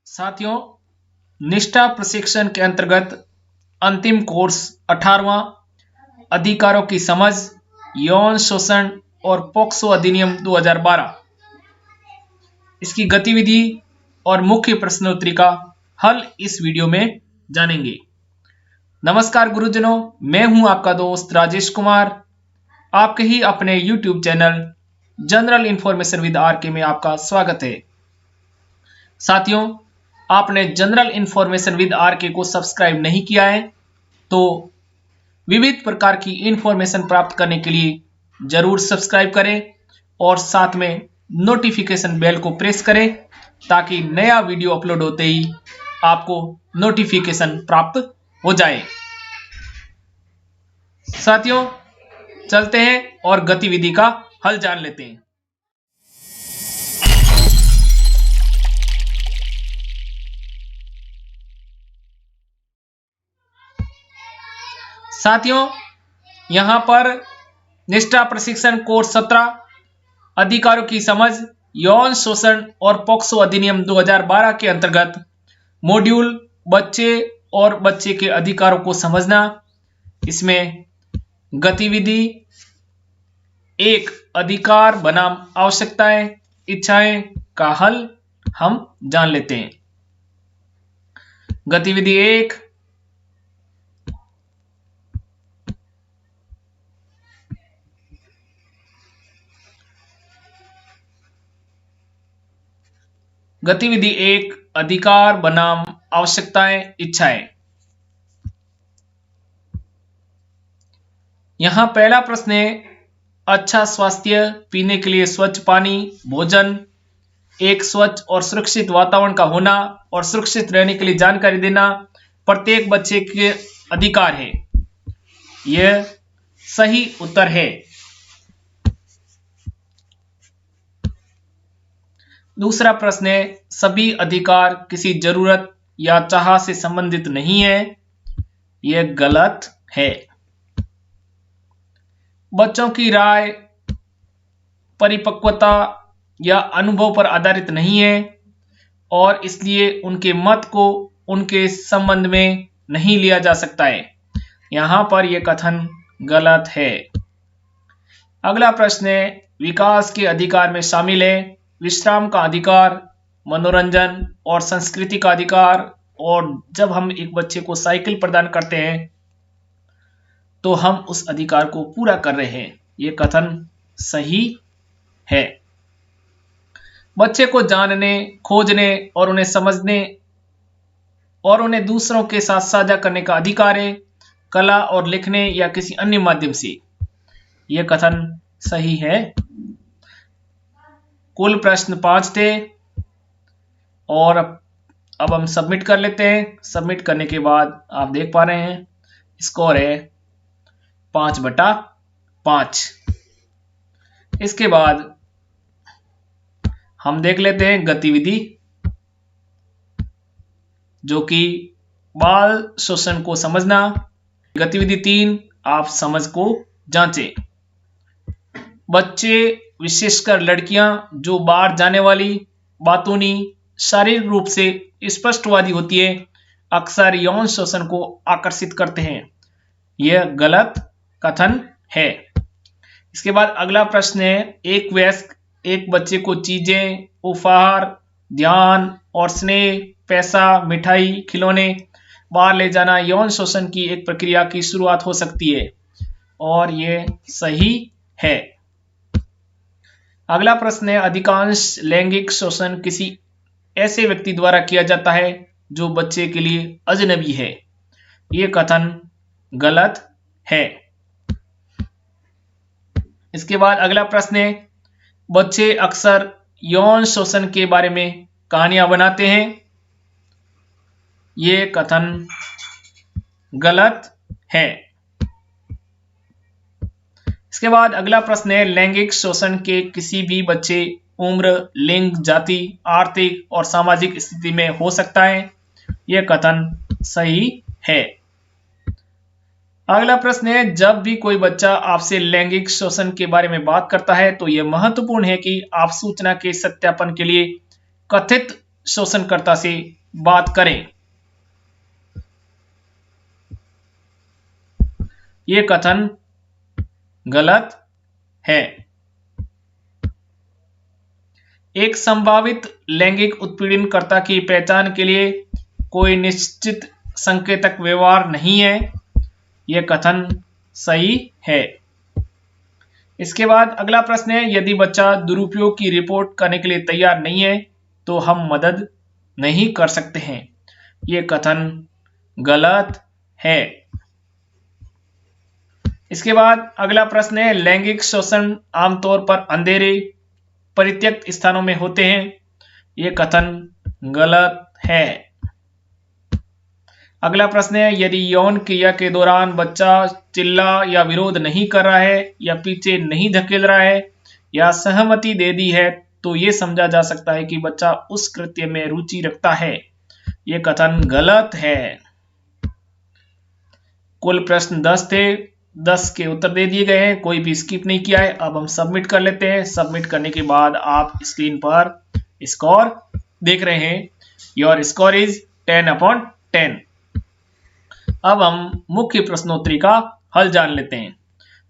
साथियों, निष्ठा प्रशिक्षण के अंतर्गत अंतिम कोर्स 18वां अधिकारों की समझ, यौन शोषण और पोक्सो अधिनियम 2012, इसकी गतिविधि और मुख्य प्रश्नोत्तरी का हल इस वीडियो में जानेंगे। नमस्कार गुरुजनों, मैं हूं आपका दोस्त राजेश कुमार। आपके ही अपने YouTube channel general information with RK में आपका स्वागत है। साथियों, आपने जनरल इंफॉर्मेशन विद आरके को सब्सक्राइब नहीं किया है तो विविध प्रकार की इंफॉर्मेशन प्राप्त करने के लिए जरूर सब्सक्राइब करें और साथ में नोटिफिकेशन बेल को प्रेस करें ताकि नया वीडियो अपलोड होते ही आपको नोटिफिकेशन प्राप्त हो जाए। साथियों, चलते हैं और गतिविधि का हल जान लेते हैं। साथियों, यहां पर निष्ठा प्रशिक्षण कोर्स 17 अधिकारों की समझ, यौन शोषण और पोक्सो अधिनियम 2012 के अंतर्गत मॉड्यूल बच्चे और बच्चे के अधिकारों को समझना, इसमें गतिविधि 1 अधिकार बनाम आवश्यकताएं इच्छाएं का हल हम जान लेते हैं। गतिविधि 1, गतिविधि 1 अधिकार बनाम आवश्यकताएं इच्छाएं। यहां पहला प्रश्न है, अच्छा स्वास्थ्य, पीने के लिए स्वच्छ पानी, भोजन, एक स्वच्छ और सुरक्षित वातावरण का होना और सुरक्षित रहने के लिए जानकारी देना प्रत्येक बच्चे के अधिकार है। यह सही उत्तर है। दूसरा प्रश्न है, सभी अधिकार किसी जरूरत या चाह से संबंधित नहीं है। यह गलत है। बच्चों की राय परिपक्वता या अनुभव पर आधारित नहीं है और इसलिए उनके मत को उनके संबंध में नहीं लिया जा सकता है। यहां पर यह कथन गलत है। अगला प्रश्न है, विकास के अधिकार में शामिल है विश्राम का अधिकार, मनोरंजन और संस्कृति का अधिकार, और जब हम एक बच्चे को साइकिल प्रदान करते हैं तो हम उस अधिकार को पूरा कर रहे हैं। यह कथन सही है। बच्चे को जानने, खोजने और उन्हें समझने और उन्हें दूसरों के साथ साझा करने का अधिकार है, कला और लिखने या किसी अन्य माध्यम से। यह कथन सही है। कुल प्रश्न 5 थे और अब हम सबमिट कर लेते हैं। सबमिट करने के बाद आप देख पा रहे हैं स्कोर है 5/5। इसके बाद हम देख लेते हैं गतिविधि, जो कि बाल शोषण को समझना। गतिविधि 3, आप समझ को जांचें। बच्चे, विशेषकर लड़कियां, जो बाहर जाने वाली, बातूनी, शारीरिक रूप से स्पष्टवादी होती है, अक्सर यौन शोषण को आकर्षित करते हैं। यह गलत कथन है। इसके बाद अगला प्रश्न है, एक वयस्क एक बच्चे को चीजें, उपहार, ध्यान और स्नेह, पैसा, मिठाई, खिलौने बाहर ले जाना यौन शोषण की एक प्रक्रिया की शुरुआत हो सकती है, और यह सही है। अगला प्रश्न है, अधिकांश लैंगिक शोषण किसी ऐसे व्यक्ति द्वारा किया जाता है जो बच्चे के लिए अजनबी है। यह कथन गलत है। इसके बाद अगला प्रश्न है, बच्चे अक्सर यौन शोषण के बारे में कहानियां बनाते हैं। यह कथन गलत है। इसके बाद अगला प्रश्न है, लैंगिक शोषण के किसी भी बच्चे, उम्र, लिंग, जाति, आर्थिक और सामाजिक स्थिति में हो सकता है। यह कथन सही है। अगला प्रश्न है, जब भी कोई बच्चा आपसे लैंगिक शोषण के बारे में बात करता है तो यह महत्वपूर्ण है कि आप सूचना के सत्यापन के लिए कथित शोषणकर्ता से बात करें। ये कथन गलत है। एक संभावित लैंगिक उत्पीड़नकर्ता की पहचान के लिए कोई निश्चित संकेतक व्यवहार नहीं है। यह कथन सही है। इसके बाद अगला प्रश्न है, यदि बच्चा दुरुपयोग की रिपोर्ट करने के लिए तैयार नहीं है तो हम मदद नहीं कर सकते हैं। यह कथन गलत है। इसके बाद अगला प्रश्न है, लैंगिक शोषण आमतौर पर अंधेरे परित्यक्त स्थानों में होते हैं। यह कथन गलत है। अगला प्रश्न है, यदि यौन क्रिया के दौरान बच्चा चिल्ला या विरोध नहीं कर रहा है या पीछे नहीं धकेल रहा है या सहमति दे दी है तो यह समझा जा सकता है कि बच्चा उस कृत्य में रुचि रखता है। यह कथन गलत है। कुल प्रश्न 10 थे, 10 के उत्तर दे दिए गए हैं, कोई भी स्किप नहीं किया है। अब हम सबमिट कर लेते हैं। सबमिट करने के बाद आप स्क्रीन पर स्कोर देख रहे हैं। Your score is 10/10। अब हम मुख्य प्रश्नोत्तरी का हल जान लेते हैं।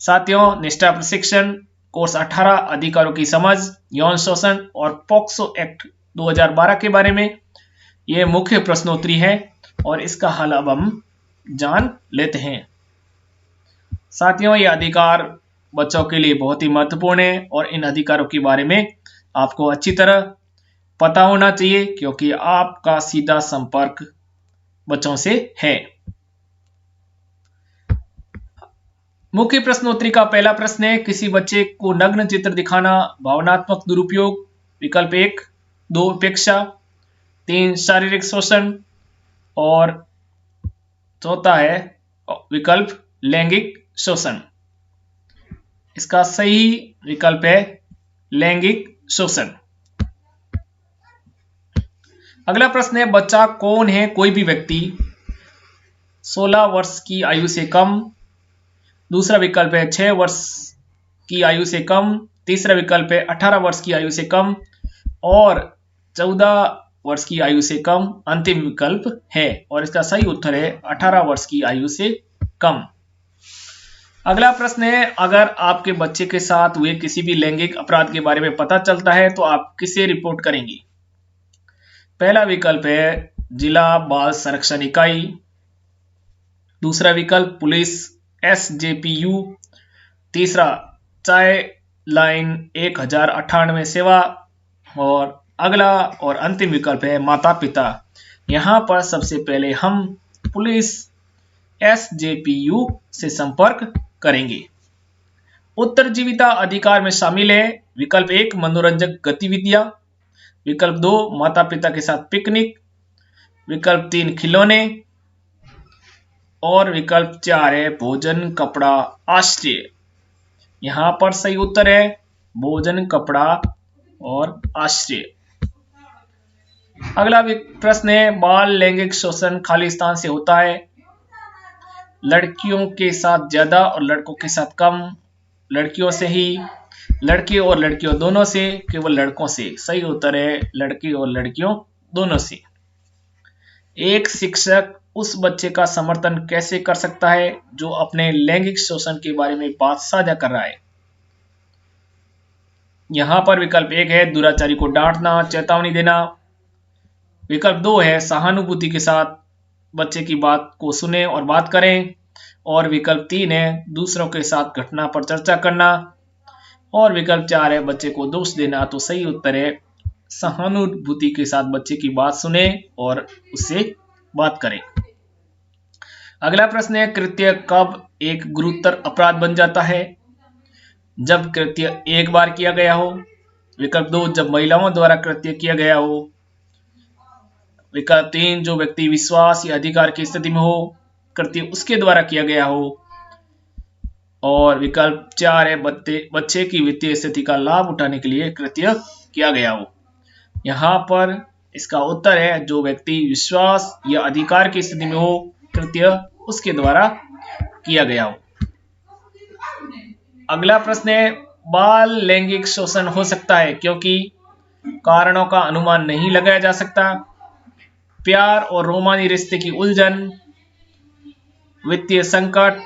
साथियों, निष्ठा प्रशिक्षण कोर्स 18 अधिकारों की समझ, यौन शोषण और पॉक्सो एक्ट 2012 के बारे में यह मुख्य प्रश्नोत्तरी है और इसका हल अब हम जान लेते हैं। साथियों, ये अधिकार बच्चों के लिए बहुत ही महत्वपूर्ण है और इन अधिकारों के बारे में आपको अच्छी तरह पता होना चाहिए क्योंकि आपका सीधा संपर्क बच्चों से है। मुख्य प्रश्नोत्तरी का पहला प्रश्न है, किसी बच्चे को नग्न चित्र दिखाना भावनात्मक दुरुपयोग। विकल्प 1, 2 उपेक्षा, 3 शारीरिक शोषण और चौथा है विकल्प लैंगिक शोषण। इसका सही विकल्प है लैंगिक शोषण। अगला प्रश्न है, बच्चा कौन है? कोई भी व्यक्ति 16 वर्ष की आयु से कम। दूसरा विकल्प है 6 वर्ष की आयु से कम। तीसरा विकल्प है 18 वर्ष की आयु से कम और 14 वर्ष की आयु से कम अंतिम विकल्प है और इसका सही उत्तर है 18 वर्ष की आयु से कम। अगला प्रश्न है, अगर आपके बच्चे के साथ हुए किसी भी लैंगिक अपराध के बारे में पता चलता है तो आप किसे रिपोर्ट करेंगे? पहला विकल्प है जिला बाल संरक्षण इकाई। दूसरा विकल्प पुलिस SJPU। तीसरा चाइल्ड लाइन 1098 सेवा और अगला और अंतिम विकल्प है माता पिता। यहां पर सबसे पहले हम पुलिस SJPU से संपर्क करेंगे। उत्तरजीविता अधिकार में शामिल है विकल्प 1 मनोरंजक गतिविधियां, विकल्प 2 माता पिता के साथ पिकनिक, विकल्प 3 खिलौने और विकल्प 4 है भोजन कपड़ा आश्रय। यहां पर सही उत्तर है भोजन कपड़ा और आश्रय। अगला प्रश्न है, बाल लैंगिक शोषण खाली स्थान से होता है। लड़कियों के साथ ज्यादा और लड़कों के साथ कम, लड़कियों से ही, लड़के और लड़कियों दोनों से, केवल लड़कों से। सही उत्तर है लड़के और लड़कियों दोनों से। एक शिक्षक उस बच्चे का समर्थन कैसे कर सकता है जो अपने लैंगिक शोषण के बारे में बात साझा कर रहा है? यहां पर विकल्प 1 है दुराचारी को डांटना, चेतावनी देना, विकल्प 2 है सहानुभूति के साथ बच्चे की बात को सुने और बात करें और विकल्प 3 है दूसरों के साथ घटना पर चर्चा करना और विकल्प 4 है बच्चे को दोष देना। तो सही उत्तर है सहानुभूति के साथ बच्चे की बात सुने और उससे बात करें। अगला प्रश्न है, कृत्य कब एक गुरुतर अपराध बन जाता है? जब कृत्य एक बार किया गया हो, विकल्प 2 जब महिलाओं द्वारा कृत्य किया गया हो, विकल्प 3 जो व्यक्ति विश्वास या अधिकार की स्थिति में हो, कृत्य उसके द्वारा किया गया हो और विकल्प 4 है बच्चे की वित्तीय स्थिति का लाभ उठाने के लिए कृत्य किया गया हो। यहां पर इसका उत्तर है जो व्यक्ति विश्वास या अधिकार की स्थिति में हो, कृत्य उसके द्वारा किया गया हो। अगला प्रश्न है, बाल लैंगिक शोषण हो सकता है क्योंकि कारणों का अनुमान नहीं लगाया जा सकता, प्यार और रोमानी रिश्ते की उलझन, वित्तीय संकट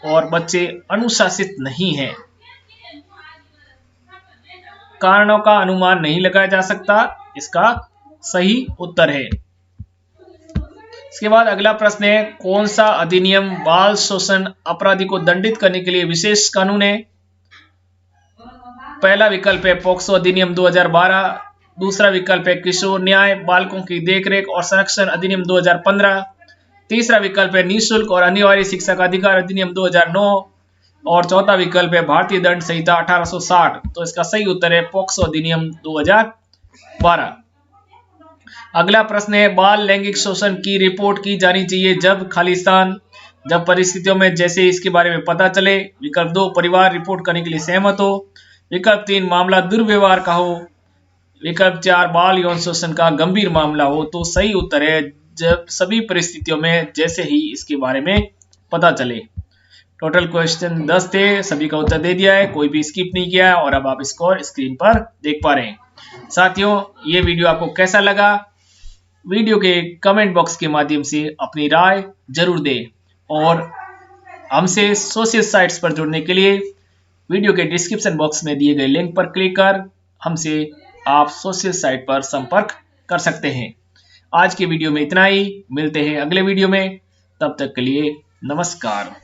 और बच्चे अनुशासित नहीं हैं। कारणों का अनुमान नहीं लगाया जा सकता इसका सही उत्तर है। इसके बाद अगला प्रश्न है, कौन सा अधिनियम बाल शोषण अपराधी को दंडित करने के लिए विशेष कानून है? पहला विकल्प है पोक्सो अधिनियम 2012, दूसरा विकल्प है किशोर न्याय बालकों की देखरेख और संरक्षण अधिनियम 2015, तीसरा विकल्प है निःशुल्क और अनिवार्य शिक्षा का अधिकार अधिनियम 2009 और चौथा विकल्प है भारतीय दंड संहिता 1860। तो इसका सही उत्तर है पोक्सो अधिनियम 2012। अगला प्रश्न है, बाल लैंगिक शोषण की रिपोर्ट की जानी चाहिए जब खालिस्तान, जब परिस्थितियों में जैसे इसके बारे में पता चले। विकल्प 2 परिवार रिपोर्ट करने के लिए सहमत हो, विकल्प 3 मामला दुर्व्यवहार का हो, विकल्प 4 बाल यौन शोषण का गंभीर मामला हो। तो सही उत्तर है जब सभी परिस्थितियों में जैसे ही इसके बारे में पता चले। टोटल क्वेश्चन 10 थे, सभी का उत्तर दे दिया है, कोई भी स्किप नहीं किया है और अब आप स्कोर स्क्रीन पर देख पा रहे हैं। साथियों, ये वीडियो आपको कैसा लगा? वीडियो के कमेंट बॉक्स के माध्यम से अपनी राय जरूर दें और हमसे सोशल साइट्स पर जुड़ने के लिए वीडियो के डिस्क्रिप्शन बॉक्स में दिए गए लिंक पर क्लिक कर हमसे आप सोशल साइट पर संपर्क कर सकते हैं। आज के वीडियो में इतना ही, मिलते हैं अगले वीडियो में, तब तक के लिए नमस्कार।